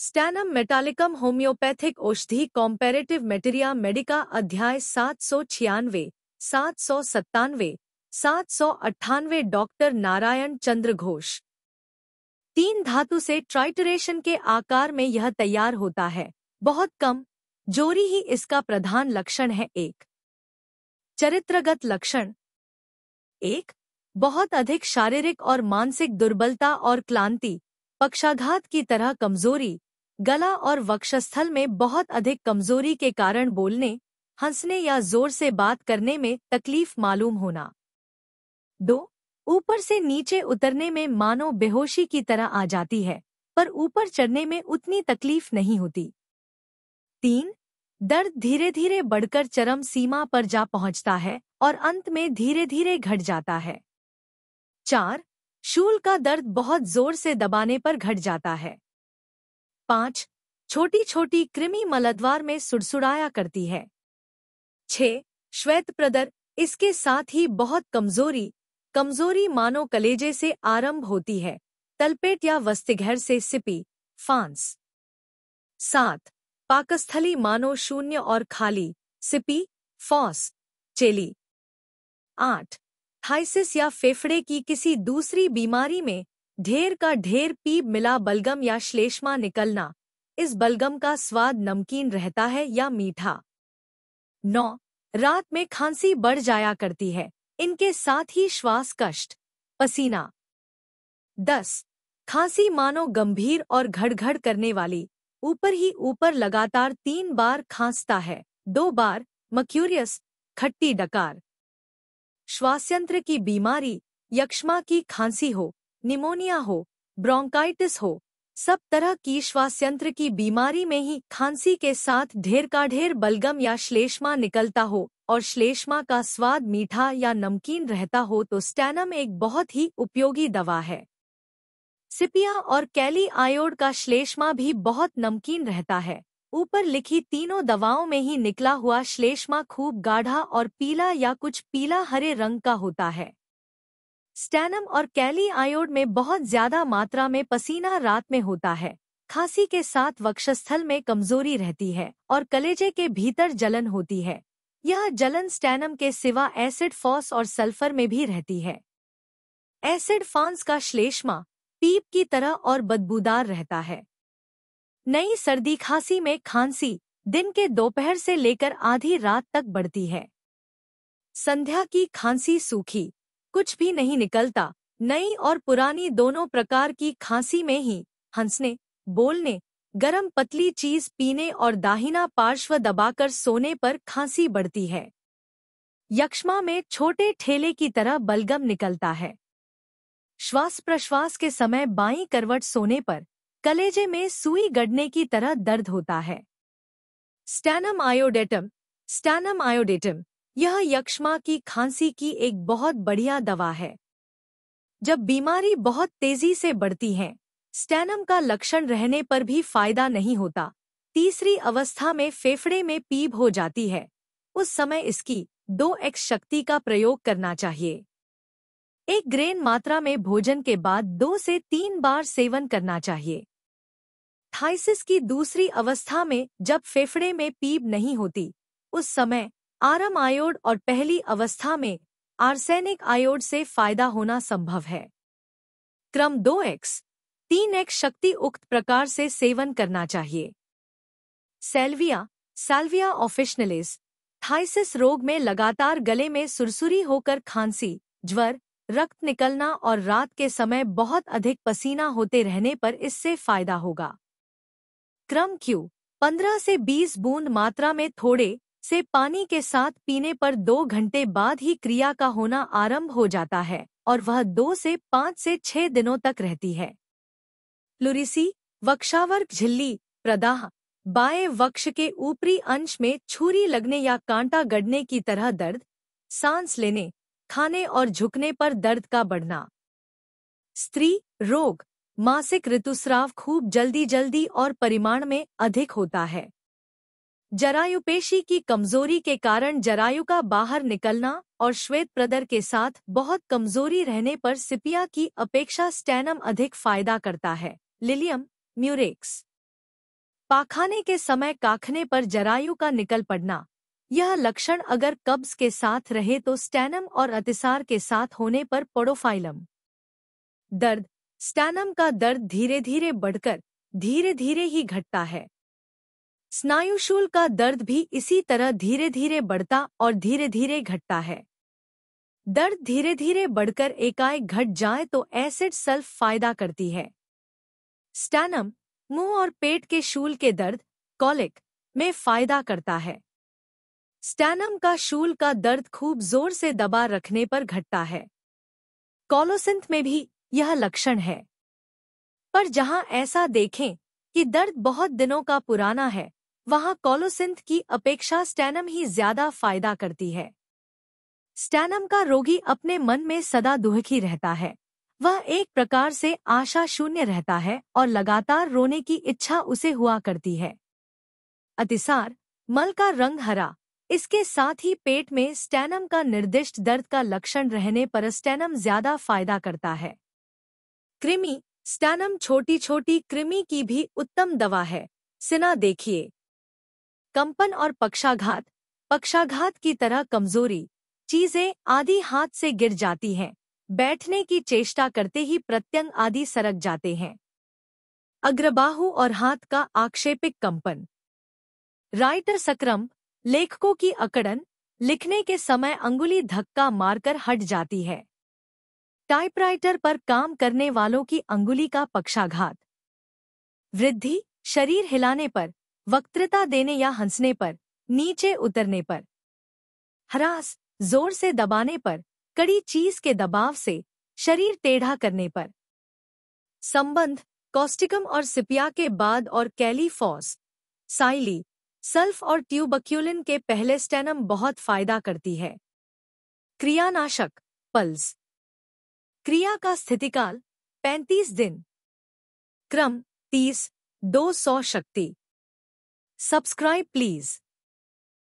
स्टैनम metallicum homeopathic औषधि कॉम्पैरेटिव मेटेरिया Medica अध्याय 796, 797, 798 doctor Narayan चंद्र घोष। 3 धातु से ट्राइटरेशन के आकार में यह तैयार होता है। बहुत कम जोरी ही इसका प्रधान लक्षण है। एक चरित्रगत लक्षण। 1 बहुत अधिक शारीरिक और मानसिक दुर्बलता और क्लांति, पक्षाघात की तरह कमजोरी, गला और वक्षस्थल में बहुत अधिक कमजोरी के कारण बोलने, हंसने या जोर से बात करने में तकलीफ मालूम होना। 2 ऊपर से नीचे उतरने में मानो बेहोशी की तरह आ जाती है, पर ऊपर चढ़ने में उतनी तकलीफ नहीं होती। 3 दर्द धीरे धीरे बढ़कर चरम सीमा पर जा पहुंचता है और अंत में धीरे धीरे घट जाता है। 4 शूल का दर्द बहुत जोर से दबाने पर घट जाता है। 5 छोटी छोटी कृमि मलद्वार में सुड़सुड़ाया करती है। 6 श्वेत प्रदर, इसके साथ ही बहुत कमजोरी मानो कलेजे से आरंभ होती है, तलपेट या वस्तिघर से सिपी, फांस। 7 पाकस्थली मानो शून्य और खाली, सिपी, फॉस, चेली। 8 थाइसिस या फेफड़े की किसी दूसरी बीमारी में ढेर का ढेर पीप मिला बलगम या श्लेष्मा निकलना, इस बलगम का स्वाद नमकीन रहता है या मीठा। 9 रात में खांसी बढ़ जाया करती है, इनके साथ ही श्वास कष्ट, पसीना। 10 खांसी मानो गंभीर और घड़-घड़ करने वाली, ऊपर ही ऊपर लगातार 3 बार खांसता है, 2 बार, मक्यूरियस, खट्टी डकार। श्वासयंत्र की बीमारी, यक्ष्मा की खांसी हो, निमोनिया हो, ब्रोंकाइटिस हो, सब तरह की श्वासयंत्र की बीमारी में ही खांसी के साथ ढेर का ढेर बलगम या श्लेष्मा निकलता हो और श्लेष्मा का स्वाद मीठा या नमकीन रहता हो तो स्टैनम एक बहुत ही उपयोगी दवा है। सिपिया और कैली आयोड का श्लेष्मा भी बहुत नमकीन रहता है। ऊपर लिखी तीनों दवाओं में ही निकला हुआ श्लेष्मा खूब गाढ़ा और पीला या कुछ पीला हरे रंग का होता है। स्टैनम और कैली आयोड में बहुत ज्यादा मात्रा में पसीना रात में होता है। खांसी के साथ वक्षस्थल में कमजोरी रहती है और कलेजे के भीतर जलन होती है। यह जलन स्टैनम के सिवा एसिड फॉस और सल्फर में भी रहती है। एसिड फांस का श्लेष्मा पीप की तरह और बदबूदार रहता है। नई सर्दी खांसी में खांसी दिन के दोपहर से लेकर आधी रात तक बढ़ती है। संध्या की खांसी सूखी, कुछ भी नहीं निकलता। नई और पुरानी दोनों प्रकार की खांसी में ही हंसने, बोलने, गरम पतली चीज पीने और दाहिना पार्श्व दबाकर सोने पर खांसी बढ़ती है। यक्ष्मा में छोटे ठेले की तरह बलगम निकलता है। श्वास प्रश्वास के समय बाईं करवट सोने पर कलेजे में सुई गड़ने की तरह दर्द होता है। स्टैनम आयोडेटम, यह यक्ष्मा की खांसी की एक बहुत बढ़िया दवा है। जब बीमारी बहुत तेजी से बढ़ती है, स्टैनम का लक्षण रहने पर भी फायदा नहीं होता। तीसरी अवस्था में फेफड़े में पीप हो जाती है, उस समय इसकी 2x शक्ति का प्रयोग करना चाहिए। 1 ग्रेन मात्रा में भोजन के बाद 2 से 3 बार सेवन करना चाहिए। थाइसिस की दूसरी अवस्था में जब फेफड़े में पीप नहीं होती, उस समय आरम आयोड और पहली अवस्था में आर्सेनिक आयोड से फायदा होना संभव है। क्रम 2x, 3x शक्ति उक्त प्रकार से सेवन करना चाहिए। सैल्विया ऑफिशनलिस, थाइसिस रोग में लगातार गले में सुरसुरी होकर खांसी, ज्वर, रक्त निकलना और रात के समय बहुत अधिक पसीना होते रहने पर इससे फायदा होगा। क्रम Q, 15 से 20 बूंद मात्रा में थोड़े से पानी के साथ पीने पर 2 घंटे बाद ही क्रिया का होना आरंभ हो जाता है और वह 2 से 5 से 6 दिनों तक रहती है। प्लुरिसी, वक्षावर्क झिल्ली, प्रदाह, बाएं वक्ष के ऊपरी अंश में छुरी लगने या कांटा गड़ने की तरह दर्द, सांस लेने, खाने और झुकने पर दर्द का बढ़ना। स्त्री रोग, मासिक ऋतुस्राव खूब जल्दी और परिमाण में अधिक होता है। जरायुपेशी की कमजोरी के कारण जरायु का बाहर निकलना और श्वेत प्रदर के साथ बहुत कमजोरी रहने पर सिपिया की अपेक्षा स्टैनम अधिक फायदा करता है। Lilium Murex. पाखाने के समय काखने पर जरायु का निकल पड़ना। यह लक्षण अगर कब्ज के साथ रहे तो स्टैनम और अतिसार के साथ होने पर पोडोफाइलम। दर्द। स्टैनम का दर्द धीरे धीरे बढ़कर धीरे धीरे ही घटता है। स्नायुशूल का दर्द भी इसी तरह धीरे धीरे बढ़ता और धीरे धीरे घटता है। दर्द धीरे धीरे बढ़कर एकाएक घट जाए तो एसिड सल्फ फायदा करती है। स्टैनम, मुंह और पेट के शूल के दर्द, कॉलिक, में फायदा करता है। स्टैनम का शूल का दर्द खूब जोर से दबा रखने पर घटता है। कोलोसिंथ में भी यह लक्षण है। पर जहां ऐसा देखें कि दर्द बहुत दिनों का पुराना है, वहां कोलोसिंथ की अपेक्षा स्टैनम ही ज्यादा फायदा करती है। स्टैनम का रोगी अपने मन में सदा दुखी रहता है। वह एक प्रकार से आशा शून्य रहता है और लगातार रोने की इच्छा उसे हुआ करती है। अतिसार, मल का रंग हरा, इसके साथ ही पेट में स्टैनम का निर्दिष्ट दर्द का लक्षण रहने पर स्टैनम ज्यादा फायदा करता है। कृमि, स्टैनम छोटी छोटी कृमि की भी उत्तम दवा है। सिना देखिए। कंपन और पक्षाघात, पक्षाघात की तरह कमजोरी, चीजें आदि हाथ से गिर जाती हैं, बैठने की चेष्टा करते ही प्रत्यंग आदि सरक जाते हैं। अग्रबाहु और हाथ का आक्षेपिक कंपन। राइटर संक्रम, लेखकों की अकड़न, लिखने के समय अंगुली धक्का मारकर हट जाती है। टाइपराइटर पर काम करने वालों की अंगुली का पक्षाघात। वृद्धि, शरीर हिलाने पर, वक्तृता देने या हंसने पर, नीचे उतरने पर। ह्रास, जोर से दबाने पर, कड़ी चीज के दबाव से, शरीर टेढ़ा करने पर। संबंध, कॉस्टिकम और सिपिया के बाद और कैलीफॉस, साइली, सल्फ और ट्यूबक्यूलिन के पहले स्टैनम बहुत फायदा करती है। क्रियानाशक, पल्स। क्रिया का स्थितिकाल 35 दिन। क्रम 30, 200 शक्ति। Subscribe please.